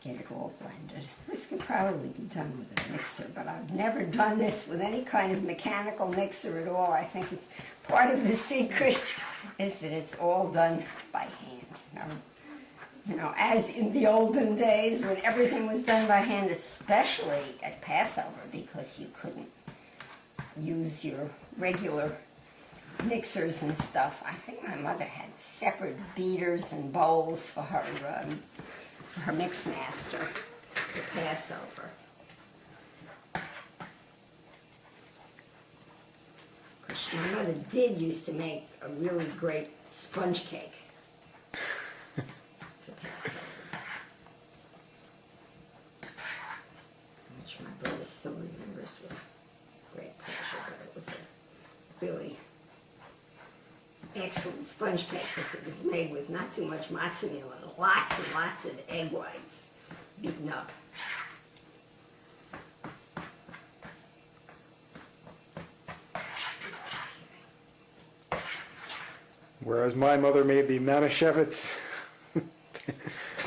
get it all blended. This could probably be done with a mixer, but I've never done this with any kind of mechanical mixer at all. I think it's part of the secret is that it's all done by hand. You know, as in the olden days when everything was done by hand, especially at Passover, because you couldn't use your regular mixers and stuff. I think my mother had separate beaters and bowls for her mix master for Passover. Because my mother used to make a really great sponge cake for Passover, which my brother still remembers with great pleasure, but it was a really excellent sponge cake because it was made with not too much matzo meal and lots of egg whites beaten up. Whereas my mother made the Manischewitz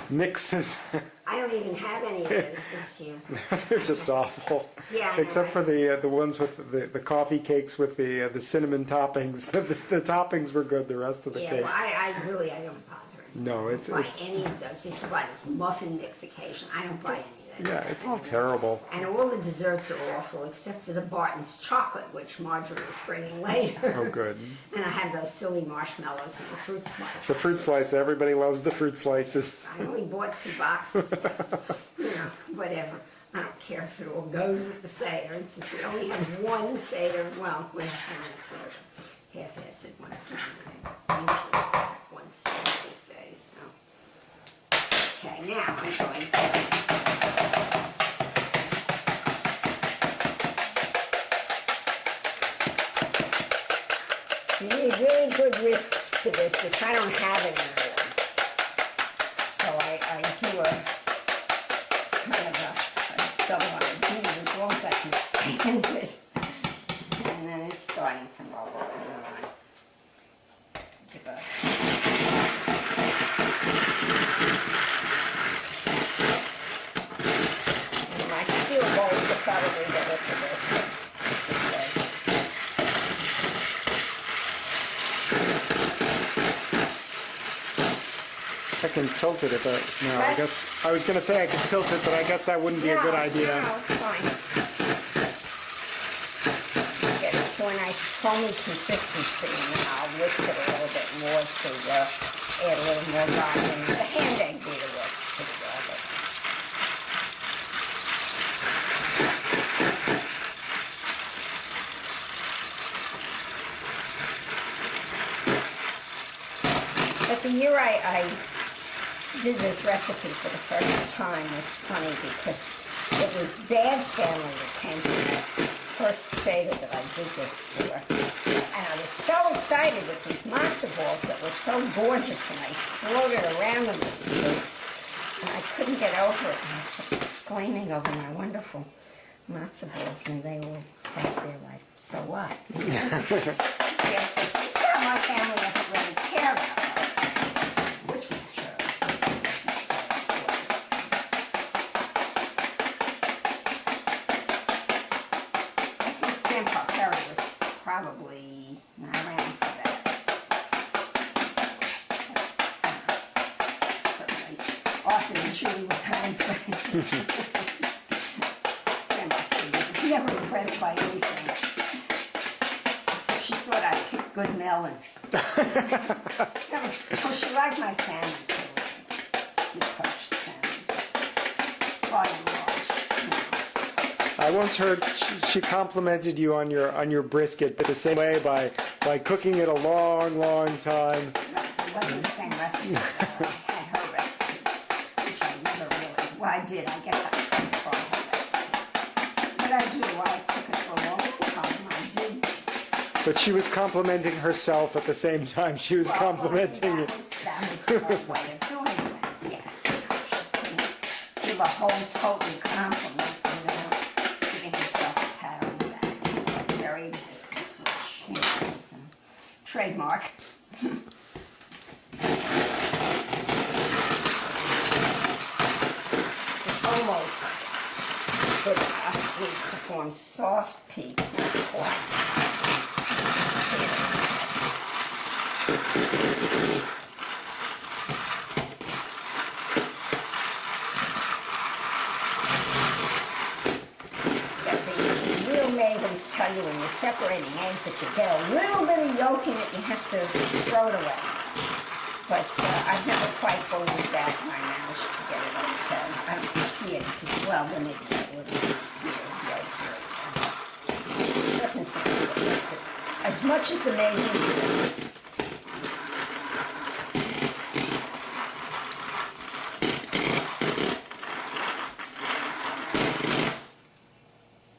mixes. I don't even have any of this year. They're just awful. Yeah, Except for the ones with the coffee cakes with the cinnamon toppings. The toppings were good. The rest of the cakes. Well, I don't bother. No, it's buy any of those. Just to buy this muffin mix occasion. I don't buy any of those. Yeah, it's all terrible. And all the desserts are awful, except for the Barton's chocolate, which Marjorie is bringing later. Oh, good. And I have those silly marshmallows and the fruit slices. The fruit slice. Everybody loves the fruit slices. I only bought 2 boxes, but, you know, whatever. I don't care if it all goes at the Seder. And since we only have one Seder, well, we have sort of half-assed one tonight. Usually one Seder these days. So. Okay, now I'm going to... You need really good wrists for this, which I don't have anymore. So I do a kind of a double on a bead as long as I can stand it. And then it's starting to bubble. Give a... And my steel bowls are probably better for this. I can tilt it if no, I guess I was going to say I could tilt it, but I guess that wouldn't be a good idea. No, it's fine. Get it to a nice foamy consistency, and then I'll whisk it a little bit more to add a little more volume. The hand egg beater works pretty well. But the year I did this recipe for the first time was funny because it was Dad's family that came to the first Seder that I did this for. And I was so excited with these matzo balls that were so gorgeous, and I floated around in the soup. And I couldn't get over it. And I kept exclaiming over my wonderful matzo balls, and they all sat there like, so what? Yes, it's just how my family doesn't really care about those things, which was true. I think Grandpa Perry was probably not around for that. Certainly, Arthur and Judy were kind friends. Grandma Steve was never impressed by anything. Except she thought I picked good melons. Oh, she liked my salmon too. Deep poached salmon. By and large, I once heard she complimented you on your brisket the same way by cooking it a long time. It wasn't the same recipe. So I had her recipe, which I never really. Well, I did. I guess I couldn't follow her recipe. But I do. I cook it for a long time. I did. But she was complimenting herself at the same time. She was complimenting you. That was her way of doing things, yes. She couldn't give a whole total compliment without giving herself a pat on the back. Her very existence, which, you know, is a trademark. almost good enough. It needs to form soft peaks, not quite. The real maidens tell you when you're separating eggs, if you get a little bit of yolk in it, you have to throw it away. But I've never quite believed that when I managed to get it on the phone. I don't see it. Well, then maybe a little seared yolk here. It doesn't seem to affect it as much as the maidens.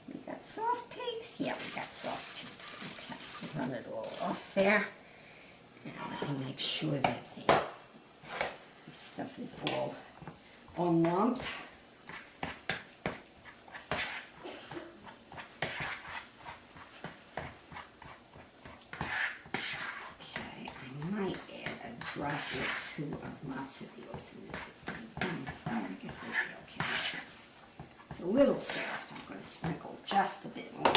We got soft peaks? Yeah, we got soft peaks. Okay, run it all off there. Now let me make sure that this stuff is all lumped. Okay, I might add a drop or two of Matzoball to this. I guess it'll be okay. It's a little soft. I'm going to sprinkle just a bit more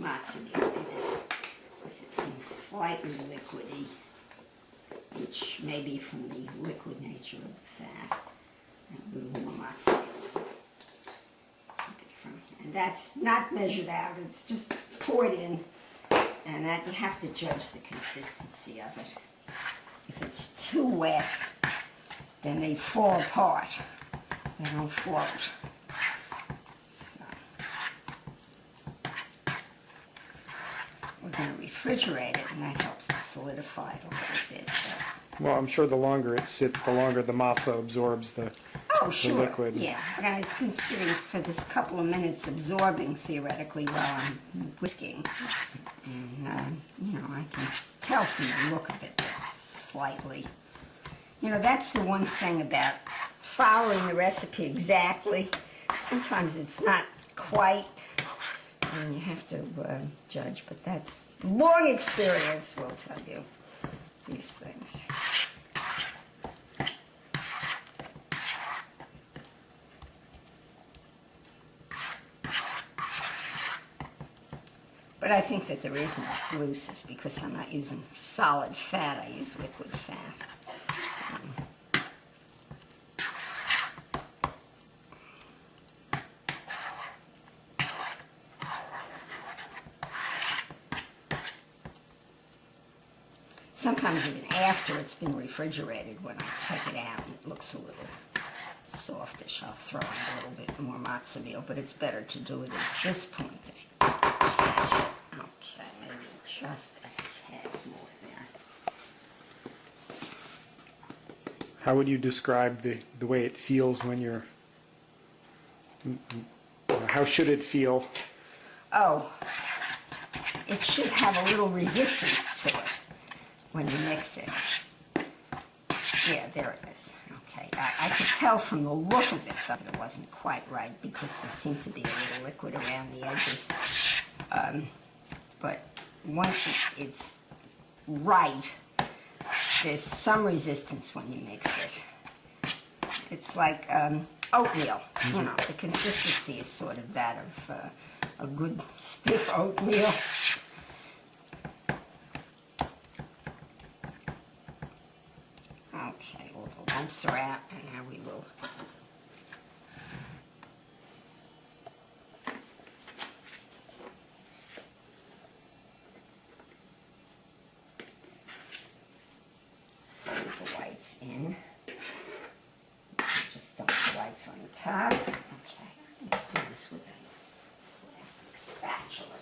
Matzoball in it because it seems slightly liquidy, which may be from the liquid nature of the fat. And a little more Matzoball. And that's not measured out, it's just poured in, and that you have to judge the consistency of it. If it's too wet, then they fall apart. They don't float. So we're going to refrigerate it, and that helps to solidify it a little bit. Well, I'm sure the longer it sits, the longer the matzah absorbs the liquid. Yeah, and it's been sitting for this couple of minutes absorbing theoretically while I'm whisking. And, I can tell from the look of it that slightly. That's the one thing about following the recipe exactly. Sometimes it's not quite, and you have to judge, but that's long experience will tell you these things. But I think that the reason it's loose is because I'm not using solid fat, I use liquid fat. Sometimes even after it's been refrigerated, when I take it out, it looks a little softish. I'll throw in a little bit more Matzoball, but it's better to do it at this point if you catch it. Okay, maybe just a tad more there. How would you describe the way it feels when you're... How should it feel? Oh, it should have a little resistance to it when you mix it. Yeah, there it is. Okay, I could tell from the look of it that it wasn't quite right because there seemed to be a little liquid around the edges. But once it's right, there's some resistance when you mix it. It's like oatmeal. The consistency is sort of that of a good stiff oatmeal. Okay, all the lumps are out, and now we will fold the whites in. Just dump the whites on the top. Okay, I'm going to do this with a plastic spatula.